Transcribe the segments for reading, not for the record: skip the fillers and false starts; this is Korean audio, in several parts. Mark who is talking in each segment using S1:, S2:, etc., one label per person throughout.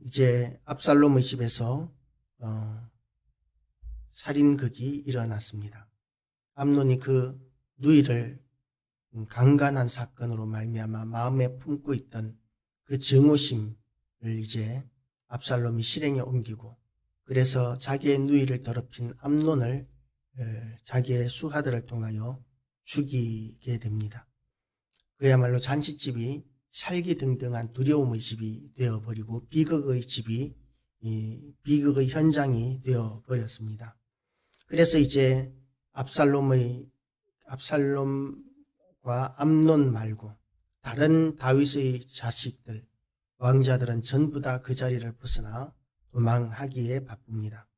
S1: 이제 압살롬의 집에서 살인극이 일어났습니다. 암논이 그 누이를 강간한 사건으로 말미암아 마음에 품고 있던 그 증오심을 이제 압살롬이 실행에 옮기고, 그래서 자기의 누이를 더럽힌 암논을 자기의 수하들을 통하여 죽이게 됩니다. 그야말로 잔치집이 살기등등한 두려움의 집이 되어버리고 비극의 집이 비극의 현장이 되어버렸습니다. 그래서 이제 압살롬과 암논 말고 다른 다윗의 자식들, 왕자들은 전부 다 그 자리를 벗어나 도망하기에 바쁩니다.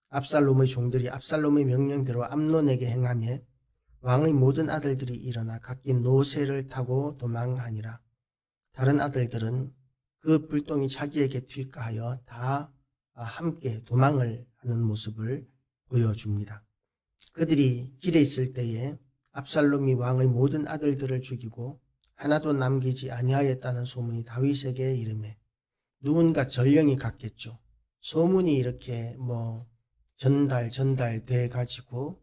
S1: 압살롬의 종들이 압살롬의 명령대로 암논에게 행하며 왕의 모든 아들들이 일어나 각기 노새를 타고 도망하니라. 다른 아들들은 그 불똥이 자기에게 튈까 하여 다 함께 도망을 하는 모습을 보여줍니다. 그들이 길에 있을 때에 압살롬이 왕의 모든 아들들을 죽이고 하나도 남기지 아니하였다는 소문이 다윗에게 이르매 누군가 전령이 갔겠죠. 소문이 이렇게 전달돼 가지고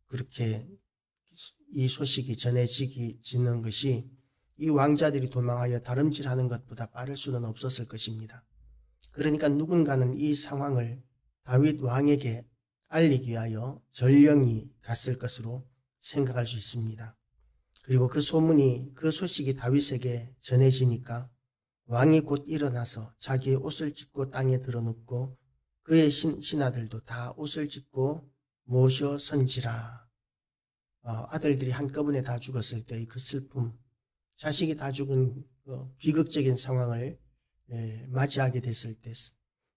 S1: 그렇게 이 소식이 전해지는 것이 이 왕자들이 도망하여 다름질하는 것보다 빠를 수는 없었을 것입니다. 그러니까 누군가는 이 상황을 다윗 왕에게 알리기 위하여 전령이 갔을 것으로 생각할 수 있습니다. 그리고 그 소식이 다윗에게 전해지니까 왕이 곧 일어나서 자기의 옷을 찢고 땅에 드러눕고 그의 신하들도 다 옷을 찢고 모셔 선지라. 아들들이 한꺼번에 다 죽었을 때의 그 슬픔, 자식이 다 죽은 비극적인 상황을 맞이하게 됐을 때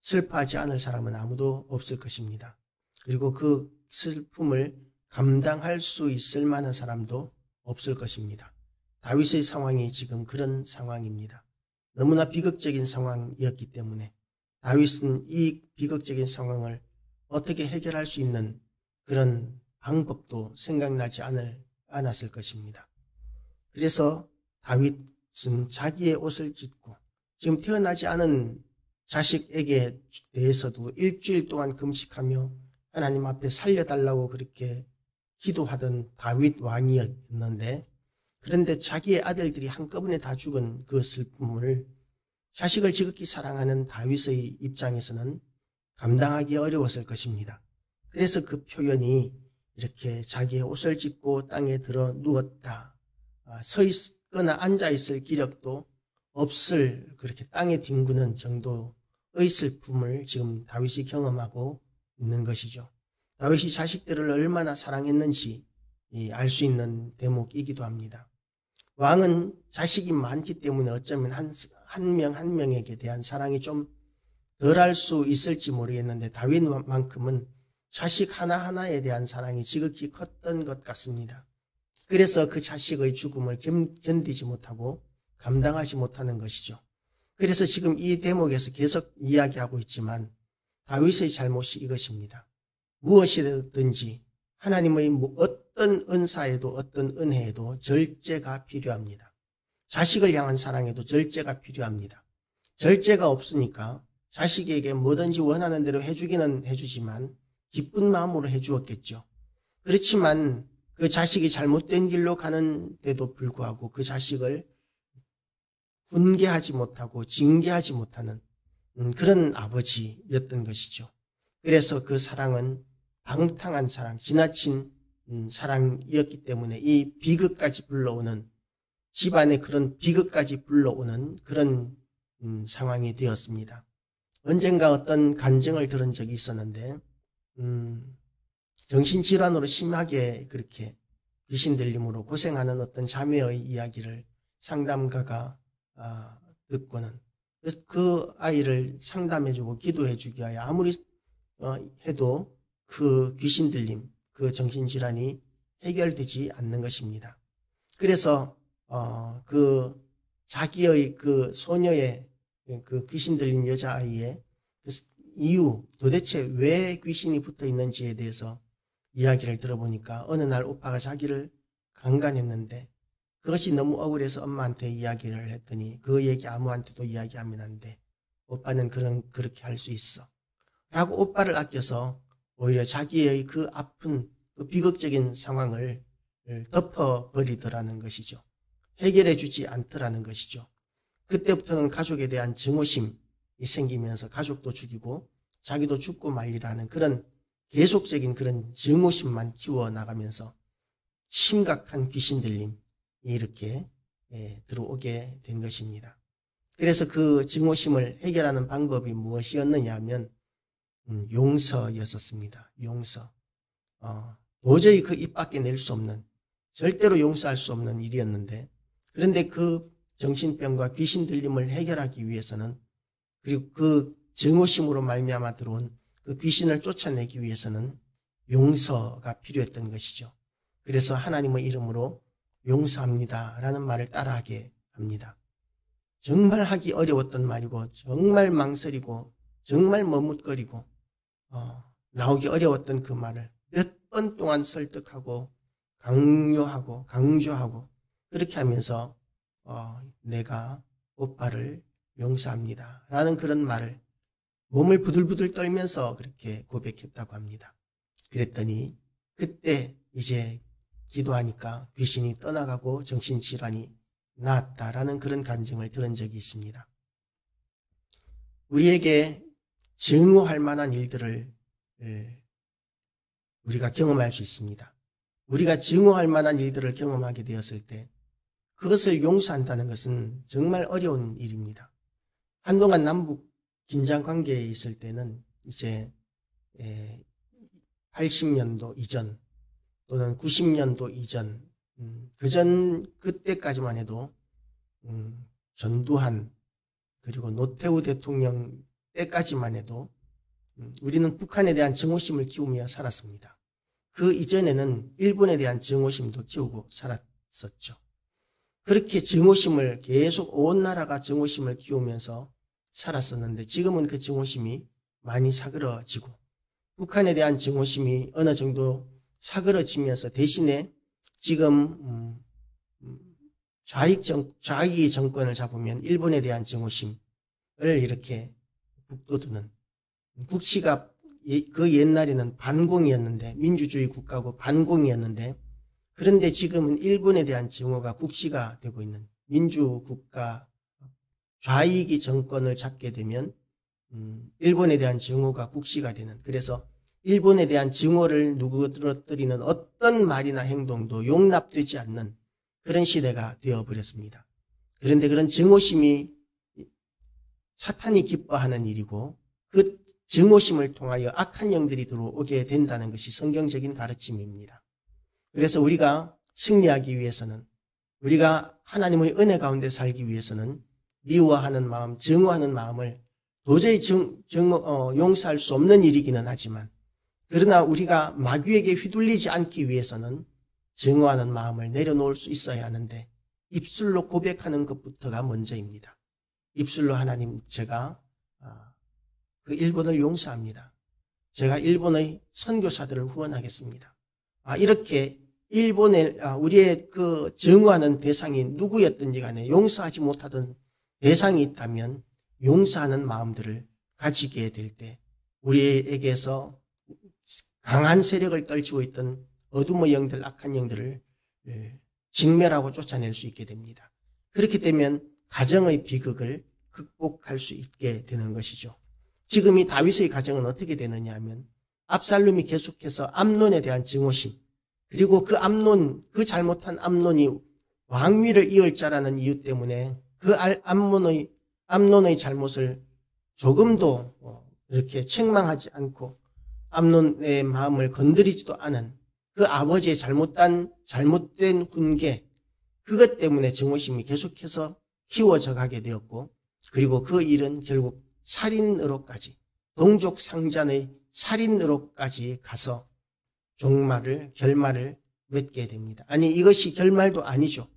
S1: 슬퍼하지 않을 사람은 아무도 없을 것입니다. 그리고 그 슬픔을 감당할 수 있을 만한 사람도 없을 것입니다. 다윗의 상황이 지금 그런 상황입니다. 너무나 비극적인 상황이었기 때문에 다윗은 이 비극적인 상황을 어떻게 해결할 수 있는 그런 방법도 생각나지 않았을 것입니다. 그래서 다윗은 자기의 옷을 찢고 지금 태어나지 않은 자식에게 대해서도 일주일 동안 금식하며 하나님 앞에 살려달라고 그렇게 기도하던 다윗 왕이었는데, 그런데 자기의 아들들이 한꺼번에 다 죽은 그 슬픔을 자식을 지극히 사랑하는 다윗의 입장에서는 감당하기 어려웠을 것입니다. 그래서 그 표현이 이렇게 자기의 옷을 찢고 땅에 들어 누웠다. 서 있거나 앉아 있을 기력도 없을 그렇게 땅에 뒹구는 정도의 슬픔을 지금 다윗이 경험하고 있는 것이죠. 다윗이 자식들을 얼마나 사랑했는지 알 수 있는 대목이기도 합니다. 왕은 자식이 많기 때문에 어쩌면 한 명 한 명에게 대한 사랑이 좀 덜할 수 있을지 모르겠는데 다윗만큼은 자식 하나하나에 대한 사랑이 지극히 컸던 것 같습니다. 그래서 그 자식의 죽음을 견디지 못하고 감당하지 못하는 것이죠. 그래서 지금 이 대목에서 계속 이야기하고 있지만 다윗의 잘못이 이것입니다. 무엇이든지 하나님의 어떤 은사에도 어떤 은혜에도 절제가 필요합니다. 자식을 향한 사랑에도 절제가 필요합니다. 절제가 없으니까 자식에게 뭐든지 원하는 대로 해주기는 해주지만 기쁜 마음으로 해주었겠죠. 그렇지만 그 자식이 잘못된 길로 가는데도 불구하고 그 자식을 훈계하지 못하고 징계하지 못하는 그런 아버지였던 것이죠. 그래서 그 사랑은 방탕한 사랑, 지나친 사랑이었기 때문에 이 비극까지 불러오는, 집안에 그런 비극까지 불러오는 그런 상황이 되었습니다. 언젠가 어떤 간증을 들은 적이 있었는데 정신질환으로 심하게 그렇게 귀신 들림으로 고생하는 어떤 자매의 이야기를 상담가가 듣고는 그래서 그 아이를 상담해주고 기도해주기 위하여 아무리 해도 그 귀신 들림, 그 정신질환이 해결되지 않는 것입니다. 그래서 그 자기의 그 소녀의 그 귀신 들린 여자아이의 그 이유, 도대체 왜 귀신이 붙어 있는지에 대해서 이야기를 들어보니까 어느 날 오빠가 자기를 강간했는데 그것이 너무 억울해서 엄마한테 이야기를 했더니 그 얘기 아무한테도 이야기하면 안 돼. 오빠는 그렇게 할 수 있어. 라고 오빠를 아껴서 오히려 자기의 그 아픈 그 비극적인 상황을 덮어버리더라는 것이죠. 해결해 주지 않더라는 것이죠. 그때부터는 가족에 대한 증오심이 생기면서 가족도 죽이고 자기도 죽고 말리라는 그런 계속적인 그런 증오심만 키워나가면서 심각한 귀신 들림이 이렇게 들어오게 된 것입니다. 그래서 그 증오심을 해결하는 방법이 무엇이었느냐 하면 용서였었습니다. 용서. 도저히 그 입 밖에 낼 수 없는, 절대로 용서할 수 없는 일이었는데, 그런데 그 정신병과 귀신 들림을 해결하기 위해서는, 그리고 그 증오심으로 말미암아 들어온 그 귀신을 쫓아내기 위해서는 용서가 필요했던 것이죠. 그래서 하나님의 이름으로 용서합니다 라는 말을 따라하게 합니다. 정말 하기 어려웠던 말이고 정말 망설이고 정말 머뭇거리고 나오기 어려웠던 그 말을 몇 번 동안 설득하고 강요하고 강조하고 그렇게 하면서 내가 오빠를 용서합니다 라는 그런 말을 몸을 부들부들 떨면서 그렇게 고백했다고 합니다. 그랬더니 그때 이제 기도하니까 귀신이 떠나가고 정신질환이 나았다라는 그런 간증을 들은 적이 있습니다. 우리에게 증오할 만한 일들을 우리가 경험할 수 있습니다. 우리가 증오할 만한 일들을 경험하게 되었을 때 그것을 용서한다는 것은 정말 어려운 일입니다. 한동안 남북 긴장 관계에 있을 때는 이제 80년도 이전 또는 90년도 이전 그때까지만 해도 전두환 그리고 노태우 대통령 때까지만 해도 우리는 북한에 대한 증오심을 키우며 살았습니다. 그 이전에는 일본에 대한 증오심도 키우고 살았었죠. 그렇게 증오심을 계속 온 나라가 증오심을 키우면서 살았었는데 지금은 그 증오심이 많이 사그러지고 북한에 대한 증오심이 어느 정도 사그러지면서 대신에 지금 좌익이 정권을 잡으면 일본에 대한 증오심을 이렇게 북돋우는 국시가 그 옛날에는 반공이었는데 민주주의 국가고 반공이었는데 그런데 지금은 일본에 대한 증오가 국시가 되고 있는 민주국가 좌익이 정권을 잡게 되면 일본에 대한 증오가 국시가 되는 그래서 일본에 대한 증오를 누그러뜨리는 어떤 말이나 행동도 용납되지 않는 그런 시대가 되어버렸습니다. 그런데 그런 증오심이 사탄이 기뻐하는 일이고 그 증오심을 통하여 악한 영들이 들어오게 된다는 것이 성경적인 가르침입니다. 그래서 우리가 승리하기 위해서는 우리가 하나님의 은혜 가운데 살기 위해서는 미워하는 마음, 증오하는 마음을 도저히 용서할 수 없는 일이기는 하지만 그러나 우리가 마귀에게 휘둘리지 않기 위해서는 증오하는 마음을 내려놓을 수 있어야 하는데 입술로 고백하는 것부터가 먼저입니다. 입술로 하나님 제가 그 일본을 용서합니다. 제가 일본의 선교사들을 후원하겠습니다. 이렇게 일본에 우리의 그 증오하는 대상이 누구였든지 간에 용서하지 못하던 대상이 있다면 용서하는 마음들을 가지게 될 때 우리에게서 강한 세력을 떨치고 있던 어둠의 영들, 악한 영들을 진멸하고 쫓아낼 수 있게 됩니다. 그렇게 되면 가정의 비극을 극복할 수 있게 되는 것이죠. 지금 이 다윗의 가정은 어떻게 되느냐 하면 압살롬이 계속해서 암논에 대한 증오심 그리고 그 잘못한 암논이 왕위를 이을 자라는 이유 때문에 그 암논의 잘못을 조금도 이렇게 책망하지 않고 암논의 마음을 건드리지도 않은 그 아버지의 잘못된 훈계 그것 때문에 증오심이 계속해서 키워져 가게 되었고 그리고 그 일은 결국 살인으로까지 동족 상잔의 살인으로까지 가서 결말을 맺게 됩니다. 아니 이것이 결말도 아니죠.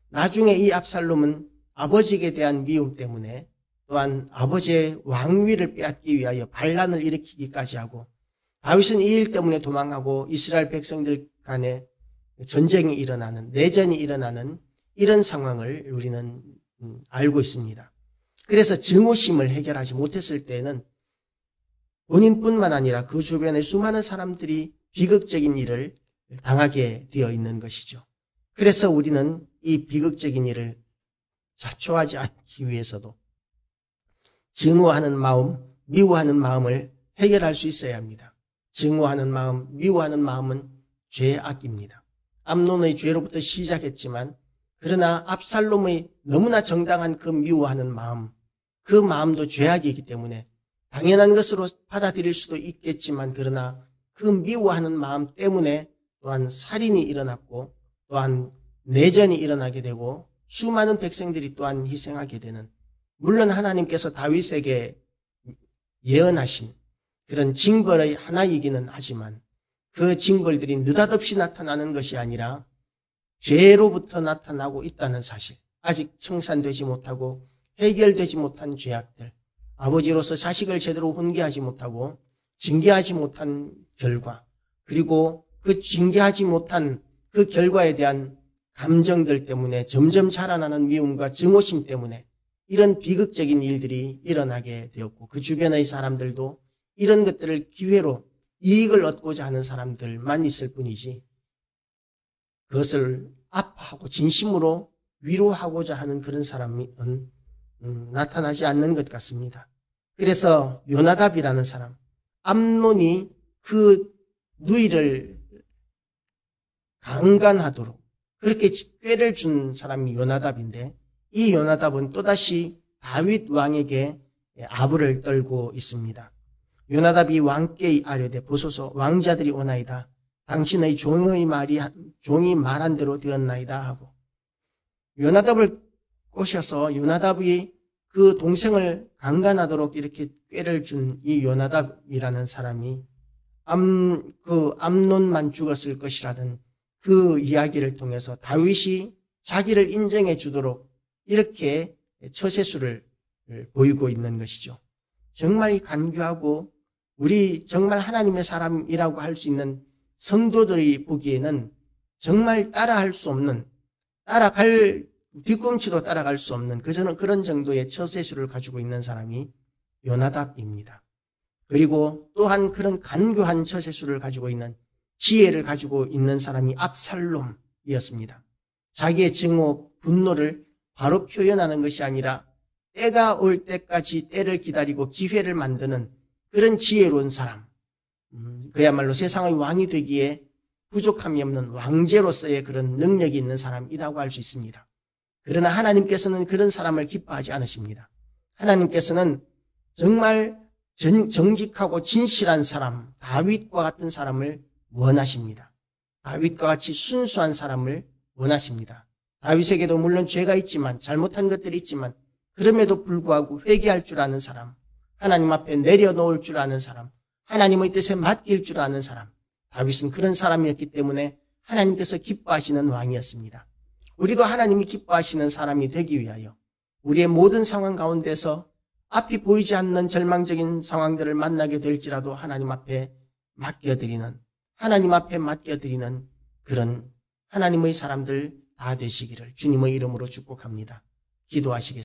S1: 나중에 이 압살롬은 아버지에 대한 미움 때문에 또한 아버지의 왕위를 빼앗기 위하여 반란을 일으키기까지 하고 다윗은 이 일 때문에 도망하고 이스라엘 백성들 간에 전쟁이 일어나는 내전이 일어나는 이런 상황을 우리는 알고 있습니다. 그래서 증오심을 해결하지 못했을 때에는 본인뿐만 아니라 그 주변의 수많은 사람들이 비극적인 일을 당하게 되어 있는 것이죠. 그래서 우리는 이 비극적인 일을 자초하지 않기 위해서도 증오하는 마음, 미워하는 마음을 해결할 수 있어야 합니다. 증오하는 마음, 미워하는 마음은 죄악입니다. 암논의 죄로부터 시작했지만 그러나 압살롬의 너무나 정당한 그 미워하는 마음, 그 마음도 죄악이기 때문에 당연한 것으로 받아들일 수도 있겠지만 그러나 그 미워하는 마음 때문에 또한 살인이 일어났고 또한 내전이 일어나게 되고 수많은 백성들이 또한 희생하게 되는, 물론 하나님께서 다윗에게 예언하신 그런 징벌의 하나이기는 하지만 그 징벌들이 느닷없이 나타나는 것이 아니라 죄로부터 나타나고 있다는 사실, 아직 청산되지 못하고 해결되지 못한 죄악들, 아버지로서 자식을 제대로 훈계하지 못하고 징계하지 못한 결과, 그리고 그 징계하지 못한 그 결과에 대한 감정들 때문에 점점 자라나는 미움과 증오심 때문에 이런 비극적인 일들이 일어나게 되었고, 그 주변의 사람들도 이런 것들을 기회로 이익을 얻고자 하는 사람들만 있을 뿐이지 그것을 아파하고 진심으로 위로하고자 하는 그런 사람은 나타나지 않는 것 같습니다. 그래서 요나답이라는 사람, 암논이 그 누이를 강간하도록 그렇게 꾀를 준 사람이 요나답인데, 이 요나답은 또다시 다윗 왕에게 아부를 떨고 있습니다. 요나답이 왕께 아뢰되 보소서, 왕자들이 오나이다. 당신의 종이 말한 대로 되었나이다 하고, 요나답을 꼬셔서 요나답이 그 동생을 강간하도록 이렇게 꾀를 준 이 요나답이라는 사람이 암논만 죽었을 것이라던 그 이야기를 통해서 다윗이 자기를 인정해 주도록 이렇게 처세술을 보이고 있는 것이죠. 정말 간교하고 우리 정말 하나님의 사람이라고 할 수 있는 성도들이 보기에는 정말 따라할 수 없는, 뒤꿈치도 따라갈 수 없는 그런 정도의 처세술을 가지고 있는 사람이 요나답입니다. 그리고 또한 그런 간교한 처세술을 가지고 있는, 지혜를 가지고 있는 사람이 압살롬이었습니다. 자기의 증오, 분노를 바로 표현하는 것이 아니라 때가 올 때까지 때를 기다리고 기회를 만드는 그런 지혜로운 사람, 그야말로 세상의 왕이 되기에 부족함이 없는 왕제로서의 그런 능력이 있는 사람이라고 할 수 있습니다. 그러나 하나님께서는 그런 사람을 기뻐하지 않으십니다. 하나님께서는 정말 정직하고 진실한 사람, 다윗과 같은 사람을 원하십니다. 다윗과 같이 순수한 사람을 원하십니다. 다윗에게도 물론 죄가 있지만, 잘못한 것들이 있지만 그럼에도 불구하고 회개할 줄 아는 사람, 하나님 앞에 내려놓을 줄 아는 사람, 하나님의 뜻에 맡길 줄 아는 사람, 다윗은 그런 사람이었기 때문에 하나님께서 기뻐하시는 왕이었습니다. 우리도 하나님이 기뻐하시는 사람이 되기 위하여 우리의 모든 상황 가운데서 앞이 보이지 않는 절망적인 상황들을 만나게 될지라도 하나님 앞에 맡겨드리는 그런 하나님의 사람들 다 되시기를 주님의 이름으로 축복합니다. 기도하시겠습니다.